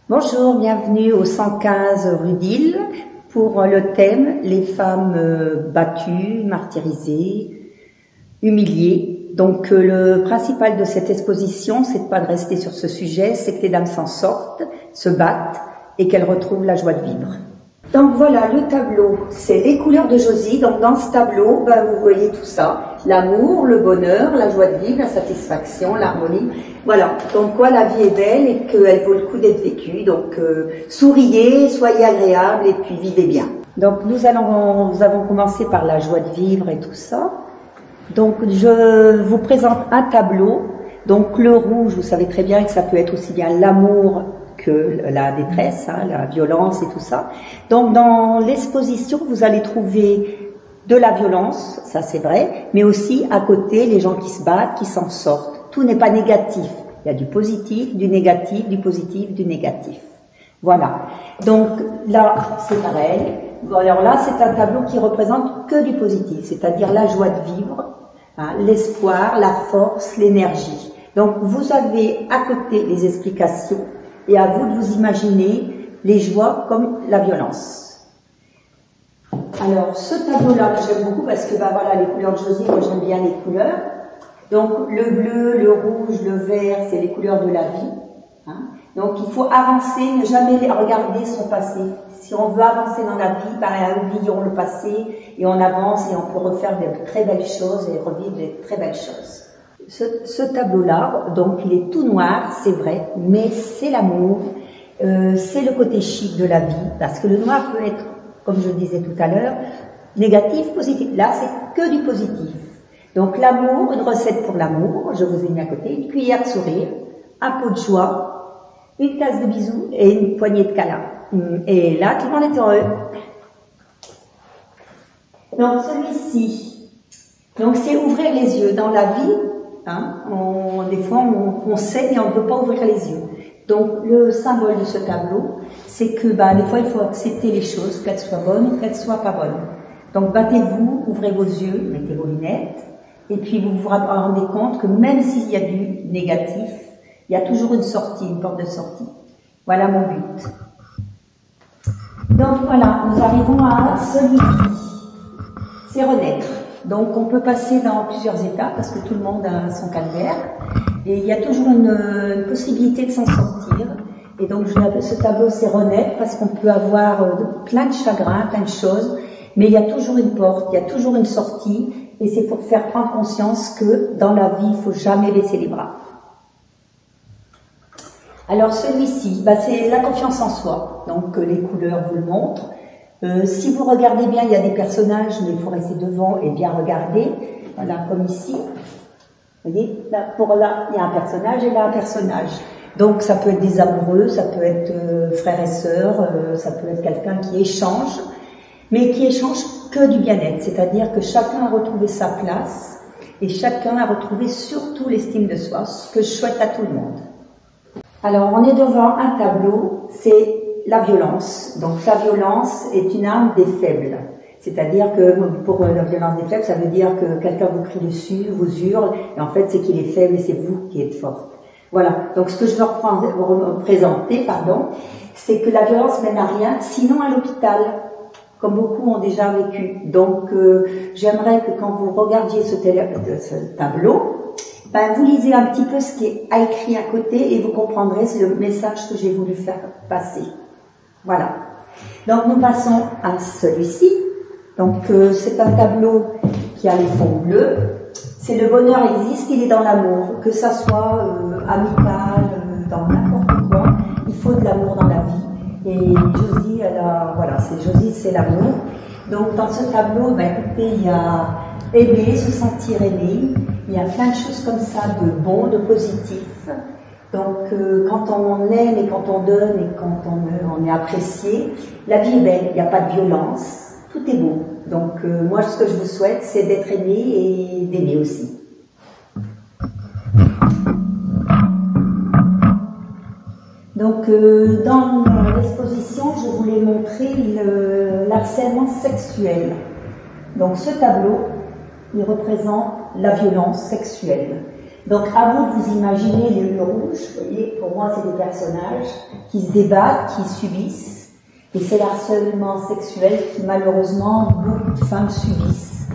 Bonjour, bienvenue au 115 rue d'Ille pour le thème « Les femmes battues, martyrisées, humiliées ». Donc le principal de cette exposition, c'est pas de rester sur ce sujet, c'est que les dames s'en sortent, se battent et qu'elles retrouvent la joie de vivre. Donc voilà, le tableau, c'est les couleurs de Josie. Donc dans ce tableau, vous voyez tout ça, l'amour, le bonheur, la joie de vivre, la satisfaction, l'harmonie. Voilà, donc quoi, la vie est belle et qu'elle vaut le coup d'être vécue. Donc souriez, soyez agréables et puis vivez bien. Donc nous avons commencé par la joie de vivre et tout ça. Donc je vous présente un tableau. Donc le rouge, vous savez très bien que ça peut être aussi bien l'amour que la détresse, la violence et tout ça. Donc dans l'exposition, vous allez trouver de la violence, ça c'est vrai, mais aussi à côté les gens qui se battent, qui s'en sortent. Tout n'est pas négatif. Il y a du positif, du négatif, du positif, du négatif. Voilà. Donc là, c'est pareil. Alors là, c'est un tableau qui représente que du positif, c'est-à-dire la joie de vivre, l'espoir, la force, l'énergie. Donc vous avez à côté les explications et à vous de vous imaginer les joies comme la violence. Alors ce tableau-là, j'aime beaucoup parce que voilà, les couleurs de Josie, moi j'aime bien les couleurs. Donc le bleu, le rouge, le vert, c'est les couleurs de la vie. Donc il faut avancer, ne jamais regarder son passé. Si on veut avancer dans la vie, oublions le passé et on avance et on peut refaire de très belles choses et revivre de très belles choses. Ce tableau-là, donc il est tout noir, c'est vrai, mais c'est l'amour, c'est le côté chic de la vie, parce que le noir peut être, comme je le disais tout à l'heure, négatif, positif. Là, c'est que du positif. Donc l'amour, une recette pour l'amour, je vous ai mis à côté, une cuillère de sourire, un pot de joie, une tasse de bisous et une poignée de câlins. Et là, tout le monde est heureux. Donc celui-ci, donc c'est ouvrir les yeux dans la vie. Des fois, on sait et on ne veut pas ouvrir les yeux. Donc, le symbole de ce tableau, c'est que des fois, il faut accepter les choses, qu'elles soient bonnes ou qu'elles soient pas bonnes. Donc, battez-vous, ouvrez vos yeux, mettez vos lunettes, et puis vous vous rendez compte que même s'il y a du négatif, il y a toujours une sortie, une porte de sortie. Voilà mon but. Donc voilà, nous arrivons à celui-ci. C'est renaître. Donc on peut passer dans plusieurs étapes parce que tout le monde a son calvaire et il y a toujours une possibilité de s'en sortir. Et donc ce tableau c'est renaître parce qu'on peut avoir plein de chagrins, plein de choses, mais il y a toujours une porte, il y a toujours une sortie et c'est pour faire prendre conscience que dans la vie il faut jamais baisser les bras. Alors celui-ci, c'est la confiance en soi. Donc les couleurs vous le montrent. Si vous regardez bien, il y a des personnages, mais il faut rester devant et bien regarder. Voilà, comme ici. Vous voyez, là, il y a un personnage et là un personnage. Donc ça peut être des amoureux, ça peut être frères et sœurs, ça peut être quelqu'un qui échange, mais qui échange que du bien-être. C'est-à-dire que chacun a retrouvé sa place et chacun a retrouvé surtout l'estime de soi, ce que je souhaite à tout le monde. Alors, on est devant un tableau, c'est la violence. Donc la violence est une arme des faibles. C'est-à-dire que pour la violence des faibles, ça veut dire que quelqu'un vous crie dessus, vous hurle, et en fait c'est qu'il est faible et c'est vous qui êtes forte. Voilà. Donc ce que je veux présenter, c'est que la violence mène à rien, sinon à l'hôpital, comme beaucoup ont déjà vécu. Donc j'aimerais que quand vous regardiez ce tableau, vous lisez un petit peu ce qui est écrit à côté et vous comprendrez, c'est le message que j'ai voulu faire passer. Voilà. Donc nous passons à celui-ci. Donc c'est un tableau qui a les fonds bleus. C'est le bonheur existe, il est dans l'amour. Que ça soit amical, dans n'importe quoi, il faut de l'amour dans la vie. Et Josie, Josie, c'est l'amour. Donc dans ce tableau, écoutez, il y a aimer, se sentir aimé. Il y a plein de choses comme ça, de bon, de positif. Donc, quand on aime et quand on donne et quand on est apprécié, la vie est belle, il n'y a pas de violence, tout est beau. Donc, moi, ce que je vous souhaite, c'est d'être aimé et d'aimer aussi. Donc, dans l'exposition, je voulais montrer l'harcèlement sexuel. Donc, ce tableau, il représente la violence sexuelle. Donc à vous de vous imaginer les murs rouges, vous voyez, pour moi c'est des personnages qui se débattent, qui subissent, et c'est l'harcèlement sexuel qui malheureusement beaucoup de femmes subissent.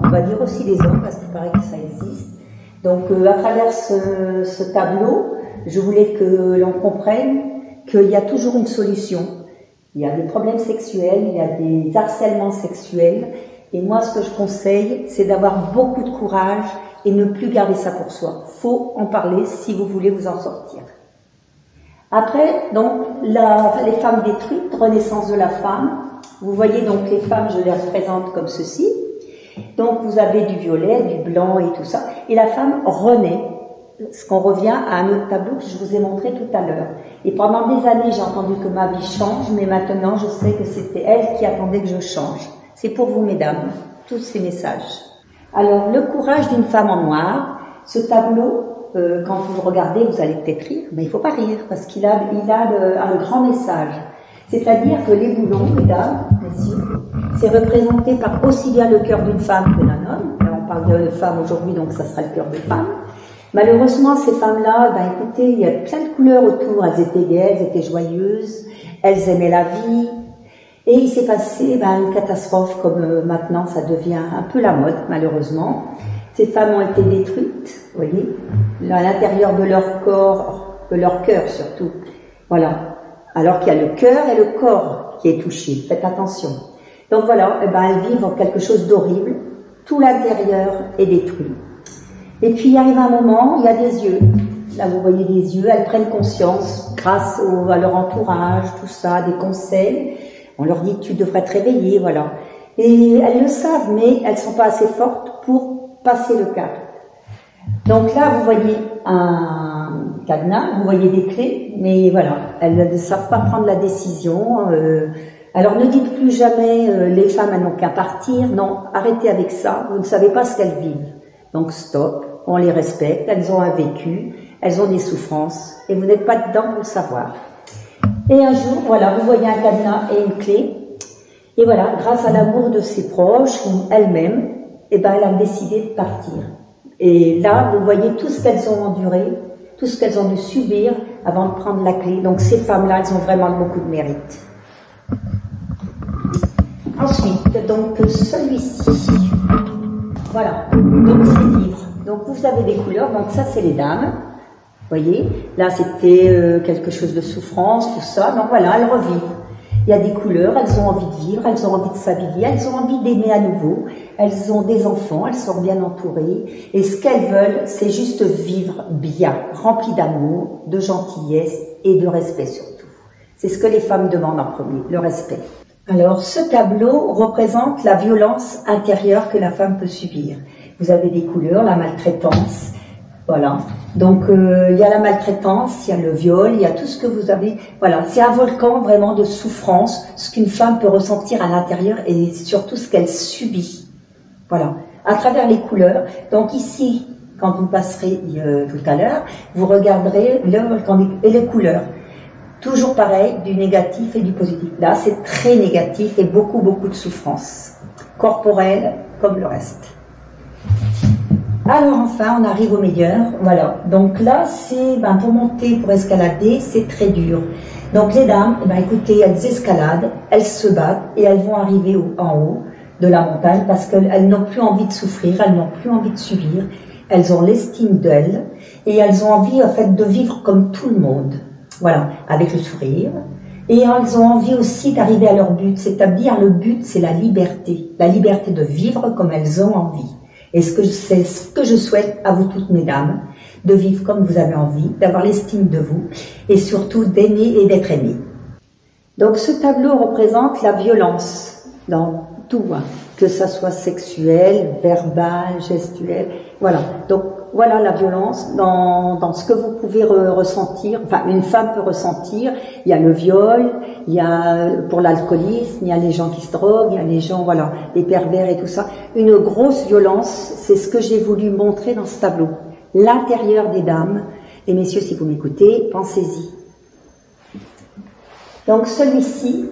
On va dire aussi les hommes parce qu'il paraît que ça existe. Donc à travers ce tableau, je voulais que l'on comprenne qu'il y a toujours une solution. Il y a des problèmes sexuels, il y a des harcèlements sexuels, et moi ce que je conseille, c'est d'avoir beaucoup de courage et ne plus garder ça pour soi. Faut en parler si vous voulez vous en sortir. Après, donc, les femmes détruites, renaissance de la femme. Vous voyez donc les femmes, je les représente comme ceci. Donc vous avez du violet, du blanc et tout ça. Et la femme renaît. Ce qu'on revient à un autre tableau que je vous ai montré tout à l'heure. Et pendant des années, j'ai entendu que ma vie change, mais maintenant, je sais que c'était elle qui attendait que je change. C'est pour vous, mesdames, tous ces messages. Alors, le courage d'une femme en noir, ce tableau, quand vous le regardez, vous allez peut-être rire, mais il faut pas rire, parce qu'il a un grand message. C'est-à-dire que les boulons, mesdames, messieurs, c'est représenté par aussi bien le cœur d'une femme que d'un homme. Là, on parle de femme aujourd'hui, donc ça sera le cœur de femme. Malheureusement, ces femmes-là, écoutez, il y a plein de couleurs autour. Elles étaient gaies, elles étaient joyeuses, elles aimaient la vie. Et il s'est passé une catastrophe, comme maintenant ça devient un peu la mode, malheureusement. Ces femmes ont été détruites, vous voyez, à l'intérieur de leur corps, de leur cœur surtout. Voilà. Alors qu'il y a le cœur et le corps qui est touché. Faites attention. Donc voilà, elles vivent quelque chose d'horrible. Tout l'intérieur est détruit. Et puis il arrive un moment, il y a des yeux. Là vous voyez des yeux, elles prennent conscience grâce à leur entourage, tout ça, des conseils. On leur dit tu devrais te réveiller, voilà. Et elles le savent, mais elles sont pas assez fortes pour passer le cap. Donc là vous voyez un cadenas, vous voyez des clés, mais voilà, elles ne savent pas prendre la décision. Alors ne dites plus jamais les femmes elles n'ont qu'à partir. Non, arrêtez avec ça. Vous ne savez pas ce qu'elles vivent. Donc stop. On les respecte, elles ont un vécu, elles ont des souffrances, et vous n'êtes pas dedans pour le savoir. Et un jour, voilà, vous voyez un cadenas et une clé, et voilà, grâce à l'amour de ses proches, ou elle-même, elle a décidé de partir. Et là, vous voyez tout ce qu'elles ont enduré, tout ce qu'elles ont dû subir avant de prendre la clé. Donc ces femmes-là, elles ont vraiment beaucoup de mérite. Ensuite, donc celui-ci, voilà, donc c'est livre. Donc vous avez des couleurs, donc ça c'est les dames, voyez, là c'était quelque chose de souffrance, tout ça, donc voilà, elles revivent. Il y a des couleurs, elles ont envie de vivre, elles ont envie de s'habiller, elles ont envie d'aimer à nouveau, elles ont des enfants, elles sont bien entourées, et ce qu'elles veulent, c'est juste vivre bien, remplies d'amour, de gentillesse et de respect surtout. C'est ce que les femmes demandent en premier, le respect. Alors ce tableau représente la violence intérieure que la femme peut subir. Vous avez des couleurs, la maltraitance, voilà. Donc il y a la maltraitance, il y a le viol, il y a tout ce que vous avez. Voilà, c'est un volcan vraiment de souffrance, ce qu'une femme peut ressentir à l'intérieur et surtout ce qu'elle subit. Voilà, à travers les couleurs. Donc ici, quand vous passerez tout à l'heure, vous regarderez le volcan et les couleurs. Toujours pareil, du négatif et du positif. Là, c'est très négatif et beaucoup de souffrance corporelle comme le reste. Alors enfin, on arrive au meilleur. Voilà. Donc là, c'est pour monter, pour escalader, c'est très dur. Donc les dames, écoutez, elles escaladent, elles se battent et elles vont arriver en haut de la montagne parce qu'elles n'ont plus envie de souffrir, elles n'ont plus envie de subir. Elles ont l'estime d'elles et elles ont envie en fait de vivre comme tout le monde. Voilà, avec le sourire. Et elles ont envie aussi d'arriver à leur but, c'est-à-dire le but, c'est la liberté de vivre comme elles ont envie. Et c'est ce que je souhaite à vous toutes, mesdames, de vivre comme vous avez envie, d'avoir l'estime de vous, et surtout d'aimer et d'être aimé. Donc ce tableau représente la violence dans tout, que ça soit sexuel, verbal, gestuel, voilà. Donc voilà la violence dans ce que vous pouvez ressentir, enfin une femme peut ressentir. Il y a le viol, il y a pour l'alcoolisme, il y a les gens qui se droguent, il y a les gens, voilà, les pervers et tout ça. Une grosse violence, c'est ce que j'ai voulu montrer dans ce tableau. L'intérieur des dames, et messieurs si vous m'écoutez, pensez-y. Donc celui-ci,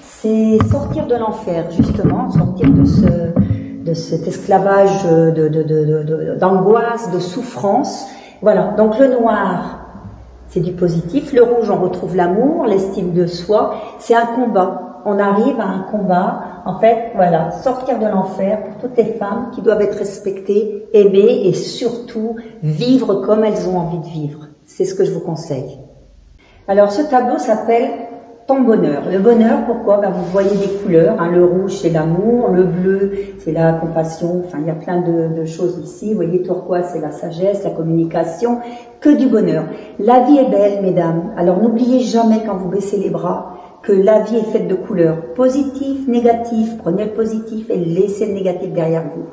c'est sortir de l'enfer, justement, sortir de de cet esclavage d'angoisse, de souffrance. Voilà, donc le noir, c'est du positif. Le rouge, on retrouve l'amour, l'estime de soi. C'est un combat. On arrive à un combat. En fait, voilà, sortir de l'enfer pour toutes les femmes qui doivent être respectées, aimées et surtout vivre comme elles ont envie de vivre. C'est ce que je vous conseille. Alors, ce tableau s'appelle Ton bonheur. Le bonheur, pourquoi? Ben, vous voyez des couleurs. Hein. Le rouge, c'est l'amour. Le bleu, c'est la compassion. Enfin, il y a plein de choses ici. Vous voyez, turquoise, c'est la sagesse, la communication. Que du bonheur. La vie est belle, mesdames. Alors, n'oubliez jamais quand vous baissez les bras que la vie est faite de couleurs positives, négatives. Prenez le positif et laissez le négatif derrière vous.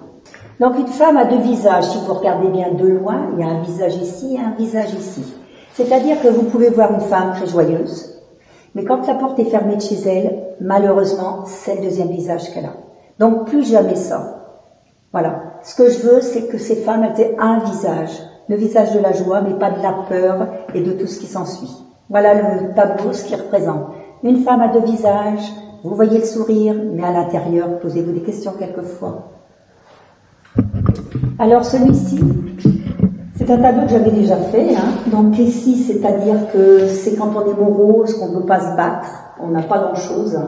Donc, une femme a deux visages. Si vous regardez bien de loin, il y a un visage ici et un visage ici. C'est-à-dire que vous pouvez voir une femme très joyeuse, mais quand la porte est fermée de chez elle, malheureusement, c'est le deuxième visage qu'elle a. Donc, plus jamais ça. Voilà. Ce que je veux, c'est que ces femmes aient un visage. Le visage de la joie, mais pas de la peur et de tout ce qui s'ensuit. Voilà le tableau, ce qu'il représente. Une femme a deux visages, vous voyez le sourire, mais à l'intérieur, posez-vous des questions quelquefois. Alors, celui-ci, c'est un tableau que j'avais déjà fait. Donc ici, c'est-à-dire que c'est quand on est morose, qu'on ne veut pas se battre, on n'a pas grand-chose,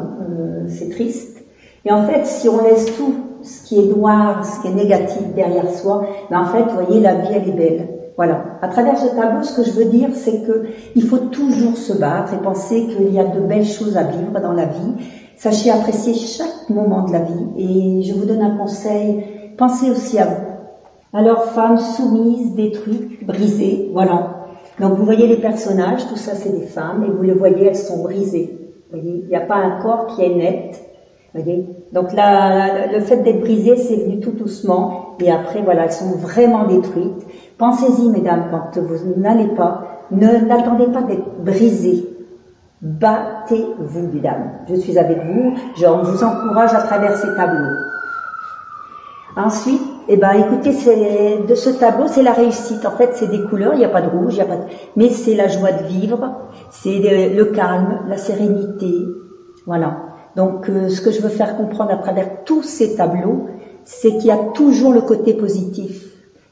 c'est triste. Et en fait, si on laisse tout ce qui est noir, ce qui est négatif derrière soi, ben en fait, vous voyez, la vie, elle est belle. Voilà. À travers ce tableau, ce que je veux dire, c'est que il faut toujours se battre et penser qu'il y a de belles choses à vivre dans la vie. Sachez apprécier chaque moment de la vie. Et je vous donne un conseil, pensez aussi à vous. Alors, femmes soumises, détruites, brisées, voilà. Donc, vous voyez les personnages, tout ça, c'est des femmes, et vous les voyez, elles sont brisées. Vous voyez, il n'y a pas un corps qui est net. Vous voyez. Donc, le fait d'être brisé, c'est venu tout doucement, et après, voilà, elles sont vraiment détruites. Pensez-y, mesdames, quand vous n'allez pas, n'attendez pas d'être brisées. Battez-vous, mesdames. Je suis avec vous, je vous encourage à travers ces tableaux. Ensuite, écoutez, de ce tableau, c'est la réussite. En fait, c'est des couleurs, il n'y a pas de rouge, mais c'est la joie de vivre, c'est le calme, la sérénité, voilà. Donc, ce que je veux faire comprendre à travers tous ces tableaux, c'est qu'il y a toujours le côté positif.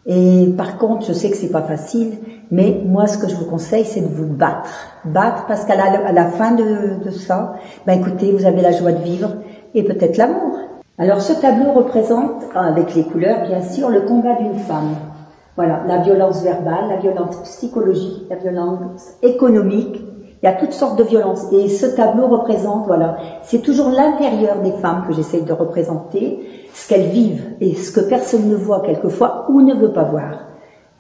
Et par contre, je sais que c'est pas facile, mais moi, ce que je vous conseille, c'est de vous battre. Battre, parce qu'à la fin de ça, écoutez, vous avez la joie de vivre et peut-être l'amour. Alors, ce tableau représente, avec les couleurs, bien sûr, le combat d'une femme. Voilà, la violence verbale, la violence psychologique, la violence économique. Il y a toutes sortes de violences. Et ce tableau représente, voilà, c'est toujours l'intérieur des femmes que j'essaye de représenter, ce qu'elles vivent et ce que personne ne voit quelquefois ou ne veut pas voir.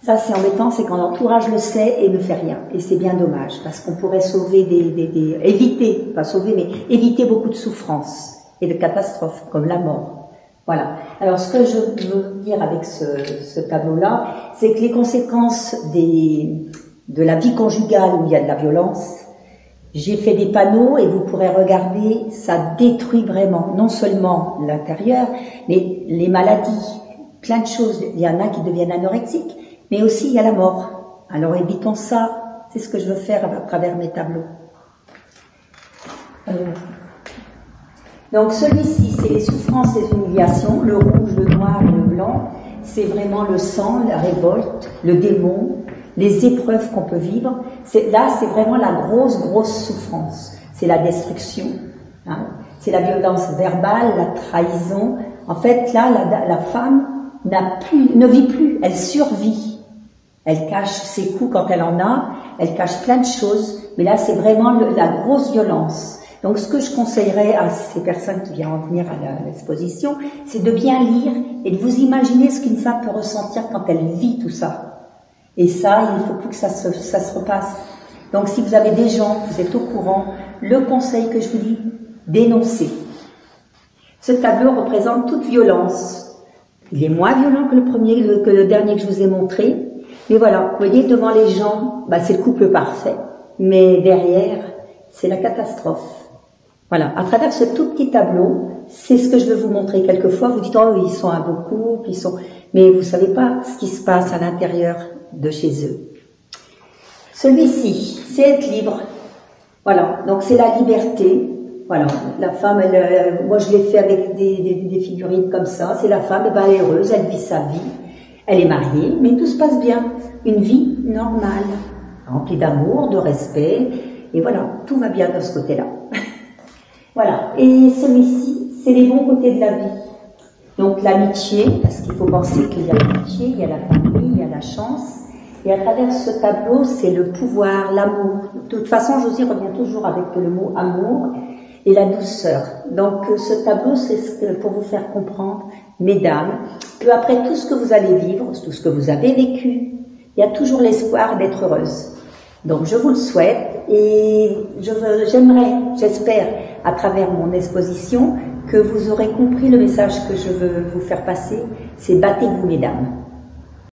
Ça, c'est embêtant, c'est quand l'entourage le sait et ne fait rien. Et c'est bien dommage, parce qu'on pourrait sauver éviter, pas sauver, mais éviter beaucoup de souffrances et de catastrophes, comme la mort. Voilà. Alors, ce que je veux dire avec ce tableau-là, c'est que les conséquences de la vie conjugale où il y a de la violence, j'ai fait des panneaux et vous pourrez regarder, ça détruit vraiment, non seulement l'intérieur, mais les maladies, plein de choses. Il y en a qui deviennent anorexiques, mais aussi il y a la mort. Alors évitons ça, c'est ce que je veux faire à travers mes tableaux. Donc celui-ci, c'est les souffrances et les humiliations, le rouge, le noir et le blanc, c'est vraiment le sang, la révolte, le démon, les épreuves qu'on peut vivre. Là, c'est vraiment la grosse souffrance. C'est la destruction, c'est la violence verbale, la trahison. En fait, là, la femme ne vit plus, elle survit. Elle cache ses coups quand elle en a, elle cache plein de choses, mais là, c'est vraiment la grosse violence. Donc, ce que je conseillerais à ces personnes qui viennent venir à l'exposition, c'est de bien lire et de vous imaginer ce qu'une femme peut ressentir quand elle vit tout ça. Et ça, il ne faut plus que ça se repasse. Donc, si vous avez des gens, vous êtes au courant, le conseil que je vous dis, dénoncez. Ce tableau représente toute violence. Il est moins violent que le dernier que je vous ai montré. Mais voilà, vous voyez, devant les gens, c'est le couple parfait. Mais derrière, c'est la catastrophe. Voilà, à travers ce tout petit tableau, c'est ce que je veux vous montrer. Quelquefois, vous dites, oh, ils sont un beau couple, mais vous savez pas ce qui se passe à l'intérieur de chez eux. Celui-ci, c'est être libre. Voilà, donc c'est la liberté. Voilà, la femme, moi je l'ai fait avec des figurines comme ça. C'est la femme, eh ben, elle est heureuse, elle vit sa vie, elle est mariée, mais tout se passe bien. Une vie normale, remplie d'amour, de respect, et voilà, tout va bien de ce côté-là. Voilà, et celui-ci, c'est les bons côtés de la vie. Donc l'amitié, parce qu'il faut penser qu'il y a l'amitié, il y a la famille, il y a la chance. Et à travers ce tableau, c'est le pouvoir, l'amour. De toute façon, Josie revient toujours avec le mot amour et la douceur. Donc ce tableau, c'est pour vous faire comprendre, mesdames, que après tout ce que vous allez vivre, tout ce que vous avez vécu, il y a toujours l'espoir d'être heureuse. Donc je vous le souhaite et j'espère, à travers mon exposition, que vous aurez compris le message que je veux vous faire passer, c'est battez-vous, mesdames.